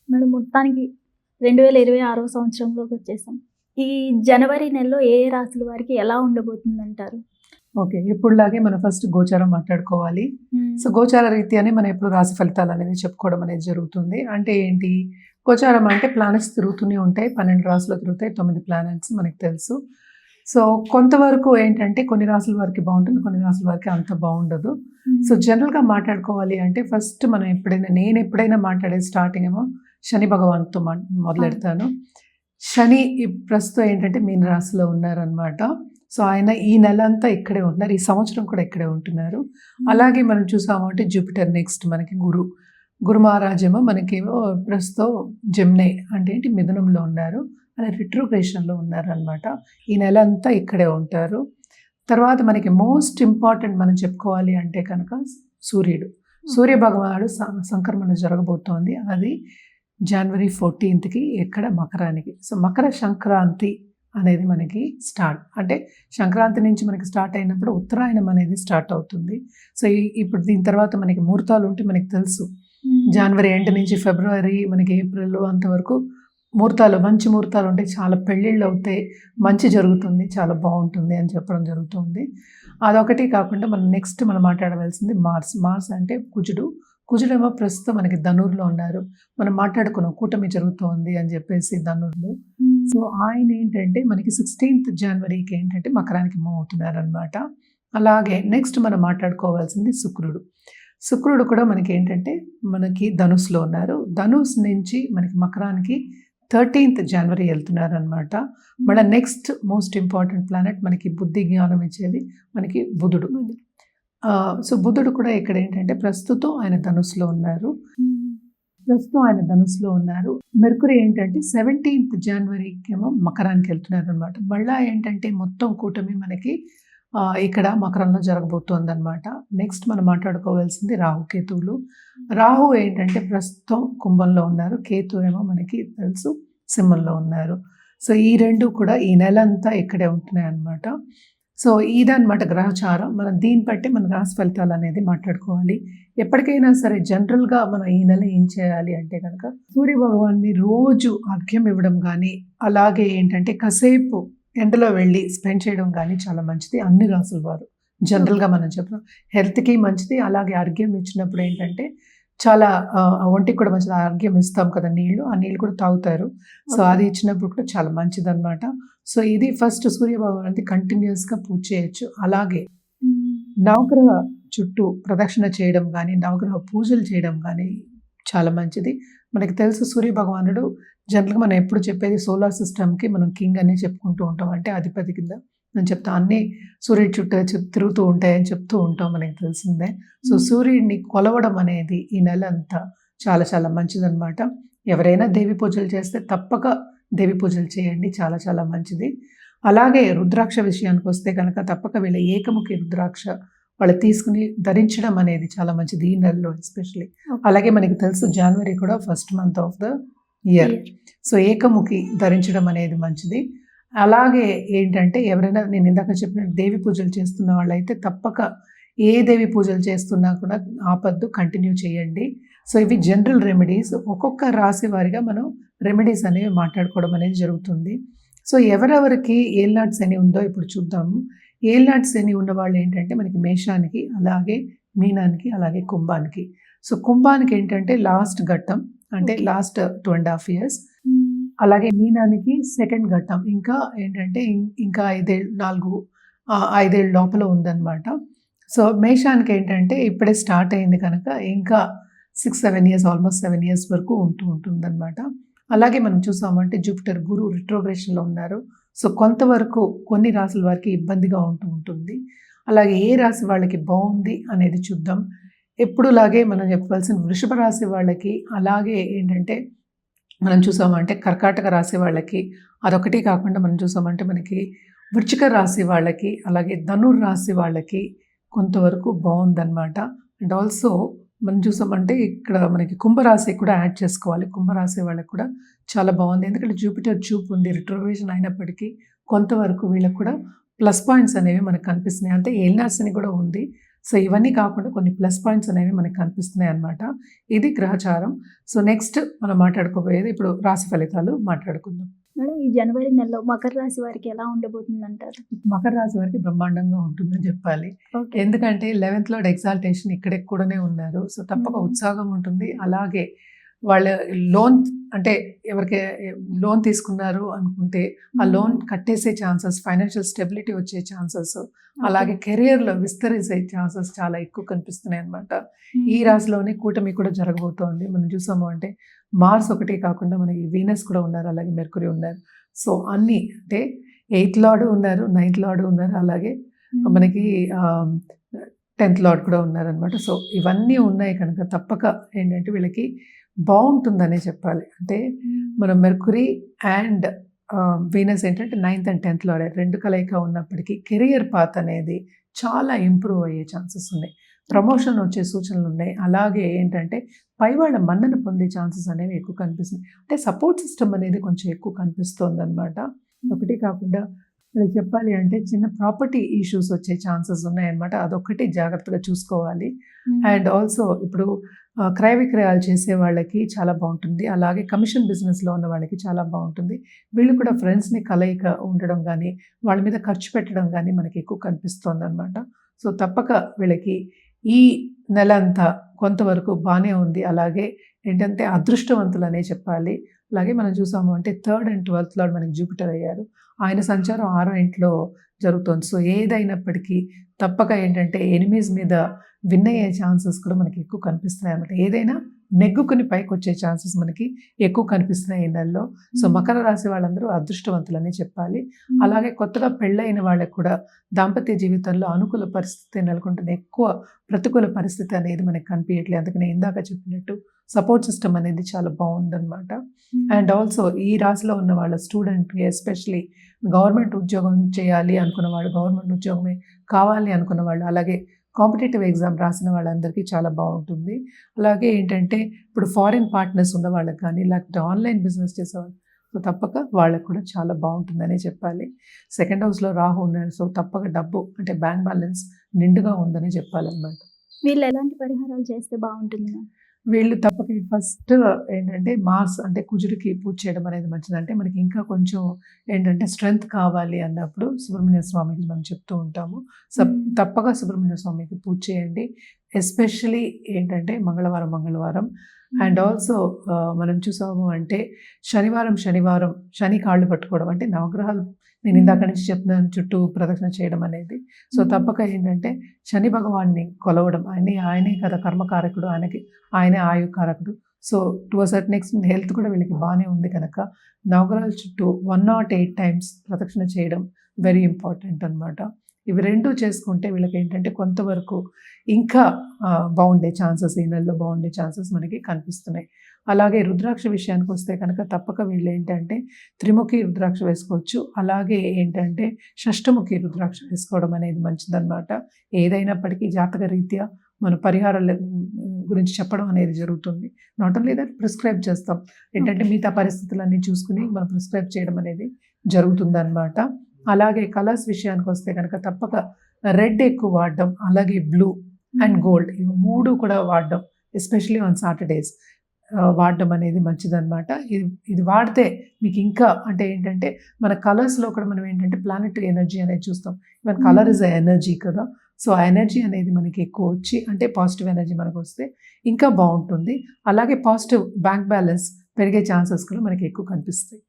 Madam మొత్తానికి 2026 సంవత్సరంలోకి వచ్చేసాం. ఈ జనవరి నెలలో ఏ రాశుల వారికి ఎలా ఉండబోతుందంటారు? ఓకే. ఎప్పుడులాగే మనం ఫస్ట్ గోచారం మాట్లాడుకోవాలి. సో, గోచార రీత్యానే మనం ఎప్పుడు రాశి ఫలితాలనేది చెప్పుకోవడం అనేది జరుగుతుంది. అంటే ఏంటి? గోచారం అంటే ప్లానెట్స్ తిరుగుతూనే ఉంటాయి. 12 రాశులు తిరుగుతాయి. 9 ప్లానెట్స్ మనకు తెలుసు. సో, కొంతవరకు ఏంటంటే కొన్ని రాశుల వారికి బావుంటుంది. కొన్ని రాశుల వారికి అంత బావుండదు. సో, జనరల్‌గా మాట్లాడుకోవాలి అంటే ఫస్ట్ మనం నేను ఎప్పుడైనా మాట్లాడేది స్టార్టింగ్ ఏమో శని భగవాన్‌తో మొదలెడతాను. శని ప్రస్తుతం ఏంటంటే మీన రాశిలో ఉన్నారనమాట. సో, ఆయన ఈ నెలంతా ఇక్కడే ఉంటున్నారు. ఈ సంవత్సరం కూడా ఇక్కడే ఉంటున్నారు. అలాగే మనం చూసాము అంటే జూపిటర్ నెక్స్ట్ మనకి గురు మహారాజేమో మనకేమో ప్రస్తుతం జెమిని అంటే ఏంటి మిథునంలో ఉన్నారు. అలా రిట్రోగ్రేషన్‌లో ఉన్నారనమాట. ఈ నెలంతా ఇక్కడే ఉంటారు. తర్వాత మనకి మోస్ట్ ఇంపార్టెంట్ మనం చెప్పుకోవాలి అంటే కనుక సూర్య భగవానుడు సంక్రమణ జరగబోతోంది. అది జనవరి 14కి ఎక్కడ మకరానికి. సో, మకర సంక్రాంతి అనేది మనకి స్టార్ట్. అంటే సంక్రాంతి నుంచి మనకి స్టార్ట్ అయినప్పుడు ఉత్తరాయణం అనేది స్టార్ట్ అవుతుంది. సో, ఇప్పుడు దీని తర్వాత మనకి ముహూర్తాలు ఉంటే మనకి తెలుసు. జనవరి ఎండ్ నుంచి ఫిబ్రవరి మనకి ఏప్రిల్ అంతవరకు మంచి ముహూర్తాలు ఉంటాయి. చాలా పెళ్ళిళ్ళు అవుతాయి. మంచి జరుగుతుంది. చాలా బాగుంటుంది అని చెప్పడం జరుగుతుంది. అదొకటి కాకుండా మనం మాట్లాడవలసింది మార్స్ అంటే కుజుడేమో ప్రస్తుతం మనకి ధనుర్లో ఉన్నారు. మనం మాట్లాడుకున్నాం కూటమి జరుగుతోంది అని చెప్పేసి ధనుర్లో. సో, ఆయన ఏంటంటే మనకి 16th జనవరికి ఏంటంటే మకరానికి మూవ్ అవుతున్నారనమాట. అలాగే నెక్స్ట్ మనం మాట్లాడుకోవాల్సింది శుక్రుడు కూడా మనకి ఏంటంటే మనకి ధనుస్సులో ఉన్నారు. ధనుస్ నుంచి మనకి మకరానికి 13th జనవరి వెళ్తున్నారనమాట. మళ్ళీ నెక్స్ట్ మోస్ట్ ఇంపార్టెంట్ ప్లానెట్ మనకి బుద్ధి జ్ఞానం ఇచ్చేది మనకి బుధుడు. సో, బుధుడు కూడా ఇక్కడ ఏంటంటే ప్రస్తుతం ఆయన ధనుస్సులో ఉన్నారు. మెర్కురీ ఏంటంటే 17th జనవరికి ఏమో మకరానికి వెళ్తున్నారు అనమాట. మళ్ళీ ఏంటంటే మొత్తం కూటమి మనకి ఇక్కడ మకరంలో జరగబోతోంది అనమాట. నెక్స్ట్ మనం మాట్లాడుకోవాల్సింది రాహుకేతువులు. రాహు ఏంటంటే ప్రస్తుతం కుంభంలో ఉన్నారు. కేతు ఏమో మనకి తెలుసు సింహంలో ఉన్నారు. సో, ఈ రెండు కూడా ఈ నెలంతా ఇక్కడే ఉంటున్నాయి అనమాట. సో, ఇదన్నమాట గ్రహచారం. మనం దీన్ని బట్టి మన రాశి ఫలితాలు అనేది మాట్లాడుకోవాలి. ఎప్పటికైనా సరే జనరల్గా మనం ఈ నెల ఏం చేయాలి అంటే కనుక సూర్య భగవాన్ని రోజు అర్ఘ్యం ఇవ్వడం కానీ, అలాగే ఏంటంటే కాసేపు ఎండలో వెళ్ళి స్పెండ్ చేయడం కానీ చాలా మంచిది. అన్ని రాసుల వారు జనరల్గా మనం చెప్తాం హెల్త్కి మంచిది. అలాగే అర్ఘ్యం ఇచ్చినప్పుడు ఏంటంటే చాలా ఒంటికి కూడా మంచిది. అర్ఘ్యం ఇస్తాం కదా నీళ్ళు, ఆ నీళ్ళు కూడా తాగుతారు. సో, అది ఇచ్చినప్పుడు కూడా చాలా మంచిది అనమాట. సో, ఇది ఫస్ట్ సూర్య భగవానికి కంటిన్యూస్గా పూజ చేయొచ్చు. అలాగే నవగ్రహ చుట్టూ ప్రదక్షిణ చేయడం కానీ, నవగ్రహ పూజలు చేయడం కానీ చాలా మంచిది. మనకి తెలుసు సూర్య భగవానుడు జనరల్గా మనం ఎప్పుడు చెప్పేది సోలార్ సిస్టమ్కి మనం కింగ్ అని చెప్పుకుంటూ ఉంటాం. అంటే అధిపతి కింద నేను చెప్తాను. అన్నీ సూర్యుడి చుట్టూ తిరుగుతూ ఉంటాయని చెప్తూ ఉంటాం, మనకి తెలిసిందే. సో, సూర్యుడిని కొలవడం అనేది ఈ నెల అంతా చాలా చాలా మంచిదన్నమాట. ఎవరైనా దేవి పూజలు చేస్తే తప్పక దేవి పూజలు చేయండి. చాలా చాలా మంచిది. అలాగే రుద్రాక్ష విషయానికి వస్తే కనుక తప్పక వీళ్ళ ఏకముఖి రుద్రాక్ష వాళ్ళు తీసుకుని ధరించడం అనేది చాలా మంచిది ఈ నెలలో ఎస్పెషలీ. అలాగే మనకి తెలుసు జనవరి కూడా first month of the year. So, ఏకముఖి ధరించడం అనేది మంచిది. అలాగే ఏంటంటే ఎవరైనా నేను ఇందాక చెప్పినట్టు దేవి పూజలు చేస్తున్న వాళ్ళైతే తప్పక ఏ దేవి పూజలు చేస్తున్నా కూడా ఆపద్దు, కంటిన్యూ చేయండి. సో, ఇవి జనరల్ రెమెడీస్. ఒక్కొక్క రాశి వారిగా మనం రెమెడీస్ అనేవి మాట్లాడుకోవడం అనేది జరుగుతుంది. సో, ఎవరెవరికి ఏల్నాటి శని ఉందో ఇప్పుడు చూద్దాము. ఏల్నాటి శని ఉన్న వాళ్ళు ఏంటంటే మనకి మేషానికి, అలాగే మీనానికి, అలాగే కుంభానికి. సో, కుంభానికి ఏంటంటే లాస్ట్ ఘట్టం అంటే లాస్ట్ 2.5 years. అలాగే మీనానికి సెకండ్ ఘట్టం ఇంకా ఏంటంటే ఇంకా 5 ఏళ్ళ లోపల ఉందన్నమాట. సో, మేషానికి ఏంటంటే ఇప్పుడే స్టార్ట్ అయింది కనుక ఇంకా 6-7 years ఆల్మోస్ట్ 7 years వరకు ఉంటుందన్నమాట. అలాగే మనం చూసామంటే జూపిటర్ గురు రిట్రోగ్రేషన్లో ఉన్నారు. సో, కొంతవరకు కొన్ని రాశుల వారికి ఇబ్బందిగా ఉంటుంది. అలాగే ఏ రాశి వాళ్ళకి బాగుంది అనేది చూద్దాం. ఎప్పుడులాగే మనం చెప్పవలసిన వృషభ రాశి వాళ్ళకి, అలాగే ఏంటంటే మనం చూసామంటే కర్కాటక రాశి వాళ్ళకి, అదొకటి కాకుండా మనం చూసామంటే మనకి వృశ్చిక రాశి వాళ్ళకి, అలాగే ధనుర్ రాశి వాళ్ళకి కొంతవరకు బాగుందన్నమాట. అండ్ ఆల్సో మనం చూసామంటే ఇక్కడ మనకి కుంభరాశి కూడా యాడ్ చేసుకోవాలి. కుంభరాశి వాళ్ళకి కూడా చాలా బాగుంది. ఎందుకంటే జూపిటర్ చూపు ఉంది, రిట్రోగ్రేషన్ అయినప్పటికీ కొంతవరకు వీళ్ళకి కూడా ప్లస్ పాయింట్స్ అనేవి మనకు కనిపిస్తున్నాయి. అంటే ఏలినాటి శని కూడా ఉంది. సో ఇవన్నీ కాకుండా కొన్ని ప్లస్ పాయింట్స్ అనేవి మనకి కనిపిస్తున్నాయి అన్నమాట. ఇది గ్రహచారం. సో నెక్స్ట్ మనం మాట్లాడుకోబోయేది ఇప్పుడు రాశి ఫలితాలు మాట్లాడుకుందాం. మేడం, ఈ జనవరి నెలలో మకర రాశి వారికి ఎలా ఉండబోతుంది అంటారు? మకర రాశి వారికి బ్రహ్మాండంగా ఉంటుందని చెప్పాలి. ఓకే. ఎందుకంటే 11th లార్డ్ ఎగ్జాల్టేషన్ ఇక్కడే కూడానే ఉన్నారు. సో తప్పక ఉత్సాహం ఉంటుంది. అలాగే వాళ్ళ లోన్ అంటే ఎవరికి లోన్ తీసుకున్నారు అనుకుంటే ఆ లోన్ కట్టేసే ఛాన్సెస్, ఫైనాన్షియల్ స్టెబిలిటీ వచ్చే ఛాన్సెస్, అలాగే కెరియర్లో విస్తరించే ఛాన్సెస్ చాలా ఎక్కువ కనిపిస్తున్నాయి అనమాట. ఈ రాశిలోనే కూటమి కూడా జరగబోతోంది. మనం చూసాము అంటే మార్స్ ఒకటే కాకుండా మనకి వీనస్ కూడా ఉన్నారు, అలాగే మెర్కురీ ఉన్నారు. సో అన్నీ అంటే 8th లార్డ్ ఉన్నారు, 9th లార్డ్ ఉన్నారు, అలాగే మనకి 10th లార్డ్ కూడా ఉన్నారనమాట. సో ఇవన్నీ ఉన్నాయి కనుక తప్పక ఏంటంటే వీళ్ళకి బాగుంటుందనే చెప్పాలి. అంటే మన మెర్కురీ అండ్ వీనస్ ఏంటంటే 9th and 10th లార్డ్ రెండు కలయిక ఉన్నప్పటికీ కెరియర్ పాత్ అనేది చాలా ఇంప్రూవ్ అయ్యే ఛాన్సెస్ ఉన్నాయి. ప్రమోషన్ వచ్చే సూచనలు ఉన్నాయి. అలాగే ఏంటంటే పై వాళ్ళ మన్నన పొందే ఛాన్సెస్ అనేవి ఎక్కువ కనిపిస్తున్నాయి. అంటే సపోర్ట్ సిస్టమ్ అనేది కొంచెం ఎక్కువ కనిపిస్తుంది అనమాట. ఒకటి కాకుండా వీళ్ళకి చెప్పాలి అంటే చిన్న ప్రాపర్టీ ఇష్యూస్ వచ్చే ఛాన్సెస్ ఉన్నాయన్నమాట. అదొక్కటి జాగ్రత్తగా చూసుకోవాలి. అండ్ ఆల్సో ఇప్పుడు క్రయ విక్రయాలు చేసే వాళ్ళకి చాలా బాగుంటుంది. అలాగే కమిషన్ బిజినెస్లో ఉన్న వాళ్ళకి చాలా బాగుంటుంది. వీళ్ళు కూడా ఫ్రెండ్స్ని కలయిక ఉండడం కానీ వాళ్ళ మీద ఖర్చు పెట్టడం కానీ మనకి ఎక్కువ కనిపిస్తుంది అనమాట. సో తప్పక వీళ్ళకి ఈ నెల అంతా కొంతవరకు బాగానే ఉంది. అలాగే ఏంటంటే అదృష్టవంతులు అనే చెప్పాలి. అలాగే మనం చూసాము అంటే 3rd and 12th లార్డ్ మనకి జూపిటర్ అయ్యారు. ఆయన సంచారం 6వ ఇంట్లో జరుగుతుంది. సో ఏదైనప్పటికీ తప్పక ఏంటంటే ఎనిమీస్ మీద విన్ అయ్యే ఛాన్సెస్ కూడా మనకి ఎక్కువ కనిపిస్తున్నాయి అన్నమాట. ఏదైనా నెగ్గుకుని పైకి వచ్చే ఛాన్సెస్ మనకి ఎక్కువ కనిపిస్తున్నాయి ఈ నెలలో. సో మకర రాశి వాళ్ళందరూ అదృష్టవంతులని చెప్పాలి. అలాగే కొత్తగా పెళ్ళైన వాళ్ళకి కూడా దాంపత్య జీవితంలో అనుకూల పరిస్థితి నెలకొంటుంది. ఎక్కువ ప్రతికూల పరిస్థితి అనేది మనకి కనిపించట్లేదు. అందుకని ఇందాక చెప్పినట్టు సపోర్ట్ సిస్టమ్ అనేది చాలా బాగుందన్నమాట. అండ్ ఆల్సో ఈ రాశిలో ఉన్న వాళ్ళ స్టూడెంట్కి ఎస్పెషలీ గవర్నమెంట్ ఉద్యోగం చేయాలి అనుకున్న వాళ్ళు, గవర్నమెంట్ ఉద్యోగమే కావాలి అనుకున్న వాళ్ళు, అలాగే కాంపిటేటివ్ ఎగ్జామ్ రాసిన వాళ్ళందరికీ చాలా బాగుంటుంది. అలాగే ఏంటంటే ఇప్పుడు ఫారిన్ పార్ట్నర్స్ ఉన్న వాళ్ళకి కానీ లేకపోతే ఆన్లైన్ బిజినెస్ చేసేవాళ్ళు, సో తప్పక వాళ్ళకు కూడా చాలా బాగుంటుందనే చెప్పాలి. 2nd హౌస్లో రాహు ఉన్నారు. సో తప్పక డబ్బు అంటే బ్యాంక్ బ్యాలెన్స్ నిండుగా ఉందని చెప్పాలన్నమాట. వీళ్ళు ఎలాంటి పరిహారాలు చేస్తే బాగుంటుంది? వీళ్ళు తప్పక ఫస్ట్ ఏంటంటే మార్స్ అంటే కుజుడికి పూజ చేయడం అనేది మంచిది. అంటే మనకి ఇంకా కొంచెం ఏంటంటే స్ట్రెంగ్త్ కావాలి అన్నప్పుడు సుబ్రహ్మణ్య స్వామికి మనం చెప్తూ ఉంటాము. తప్పక సుబ్రహ్మణ్య స్వామికి పూజ చేయండి. ఎస్పెషలీ ఏంటంటే మంగళవారం అండ్ ఆల్సో మనం చూసాము అంటే శనివారం శని కాళ్ళు పట్టుకోవడం అంటే నవగ్రహాలు నేను ఇందాక నుంచి చెప్తున్నాను చుట్టూ ప్రదక్షిణ చేయడం అనేది. సో తప్పక ఏంటంటే శని భగవాన్ని కొలవడం, ఆయనే కదా కర్మకారకుడు, ఆయనే ఆయుకారకుడు. So to a certain extent health కూడా వీళ్ళకి బాగానే ఉంది కనుక నవగ్రహాల చుట్టూ 108 times ప్రదక్షిణ చేయడం వెరీ ఇంపార్టెంట్ అనమాట. ఇవి రెండూ చేసుకుంటే వీళ్ళకి ఏంటంటే కొంతవరకు ఇంకా బాగుండే ఛాన్సెస్, ఈ నెలలో బాగుండే ఛాన్సెస్ మనకి కనిపిస్తున్నాయి. అలాగే రుద్రాక్ష విషయానికి వస్తే కనుక తప్పక వీళ్ళు ఏంటంటే త్రిముఖి రుద్రాక్ష వేసుకోవచ్చు. అలాగే ఏంటంటే షష్టముఖి రుద్రాక్ష వేసుకోవడం అనేది మంచిదన్నమాట. ఏదైనప్పటికీ జాతక రీత్యా మన పరిహారాల గురించి చెప్పడం అనేది జరుగుతుంది. నాట్ ఓన్లీ దట్ ప్రిస్క్రైబ్ చేస్తాం. ఏంటంటే మిగతా పరిస్థితులన్నీ చూసుకుని మనం ప్రిస్క్రైబ్ చేయడం అనేది జరుగుతుందన్నమాట. అలాగే కలర్స్ విషయానికి వస్తే కనుక తప్పక రెడ్ ఎక్కువ వాడడం, అలాగే బ్లూ అండ్ గోల్డ్ ఇవి 3 కూడా వాడడం, ఎస్పెషలీ ఆన్ సాటర్డేస్ వాడడం అనేది మంచిదన్నమాట. ఇది వాడితే మీకు ఇంకా అంటే ఏంటంటే మన కలర్స్లో కూడా మనం ఏంటంటే ప్లానెటరీ ఎనర్జీ అనేది చూస్తాం. ఈవెన్ కలర్ ఇస్ ఎనర్జీ కదా. సో ఆ ఎనర్జీ అనేది మనకి ఎక్కువ వచ్చి అంటే పాజిటివ్ ఎనర్జీ మనకు వస్తే ఇంకా బాగుంటుంది. అలాగే పాజిటివ్ బ్యాంక్ బ్యాలెన్స్ పెరిగే ఛాన్సెస్ కూడా మనకి ఎక్కువ కనిపిస్తాయి.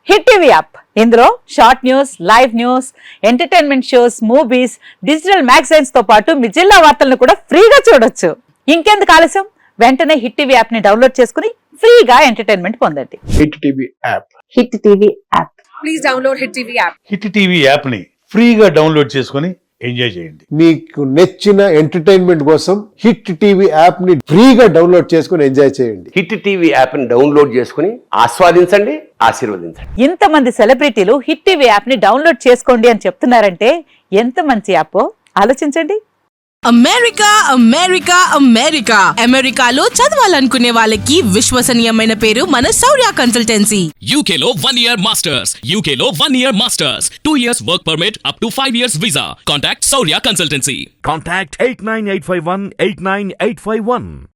హిట్ టీవీ యాప్, ఇందులో short news, live news, entertainment shows, movies, digital magazines తో పాటు మీ జిల్లా వార్తలను కూడా ఫ్రీగా చూడొచ్చు. ఇంకెందుకు ఆలస్యం, వెంటనే హిట్ టీవీ యాప్ ని డౌన్లోడ్ చేసుకుని ఫ్రీగా ఎంటర్టైన్మెంట్ పొందండి. Hit TV app. Hit TV app. Please download hit TV app. Hit TV యాప్ని ఫ్రీగా డౌన్లోడ్ చేసుకొని ఎంజాయ్ చేయండి. మీకు నచ్చిన ఎంటర్టైన్మెంట్ కోసం హిట్ టీవీ యాప్ ని ఫ్రీగా డౌన్లోడ్ చేసుకొని ఎంజాయ్ చేయండి. హిట్ టీవీ యాప్ ని డౌన్లోడ్ చేసుకుని ఆస్వాదించండి, ఆశీర్వదించండి. ఇంతమంది సెలబ్రిటీలు హిట్ టీవీ యాప్ ని డౌన్లోడ్ చేసుకోండి అని చెప్తున్నారంటే ఎంత మంచి యాప్ ఆలోచించండి. అమెరికా అమెరికా అమెరికా అమెరికాలో చదవాలనుకునే వాళ్ళకి విశ్వసనీయమైన పేరు మన శౌర్య consultancy. UK Law 1 Year Masters. UK Law 1 Year Masters. 2 years work permit up to 5 years visa. Contact Saurya Consultancy. Contact 89851 89851.